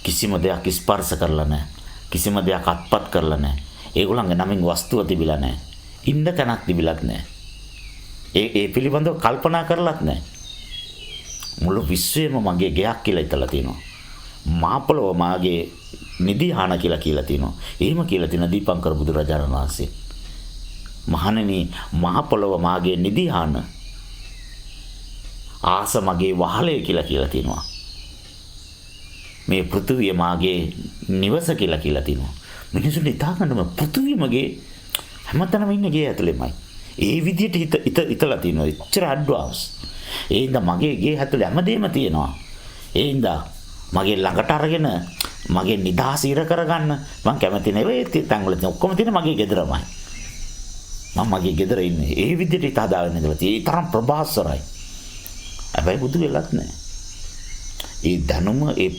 කිසිම දෙයක් ස්පර්ශ කරලා නැහැ. කිසිම දෙයක් අත්පත් කරලා නැහැ. ඒගොල්ලන්ගේ නමින් වස්තුව තිබිලා නැහැ. ඉන්න තැනක් තිබිලත් නැහැ. ඒ පිළිබඳව කල්පනා කරලත් නැහැ. මුළු විශ්වයම මගේ ගෙයක් කියලා හිතලා තියෙනවා. මාපොළොව මාගේ නිදිහාන කියලා තියෙනවා. එහෙම කියලා තියෙන දීපංකර බුදුරජාණන් වහන්සේ. මහණෙනි, මාපොළොව මාගේ නිදිහාන. ආස මගේ වහලය කියලා තියෙනවා. මේ පෘථුවිය මාගේ නිවස කියලා තියෙනවා. මිනිසුන්ට හිතා ගන්නම පෘථුවිය මගේ හැමතැනම ඉන්නේ ගේ ඇතුළෙමයි. ඒ විදිහට හිතලා තියෙනවා. එච්චර ඇඩ්වාන්ස්. ඒ හින්දා මගේ ගේ ඇතුළේ හැමදේම තියෙනවා. ඒ හින්දා මගේ ළඟට අරගෙන මගේ නිදහස ඉර කරගන්න මම කැමති නෙවෙයි. තැන් වල තියෙන ඔක්කොම තියෙන මගේ ගෙදරමයි. මම මගේ ගෙදර ඉන්නේ. ඒ විදිහට හිත හදාගෙන ඉඳලා තියෙන්නේ. ඒ තරම් ප්‍රභාස්වරයි. හැබැයි බුදු වෙලත් නැහැ. ඒ දැනුම ඒ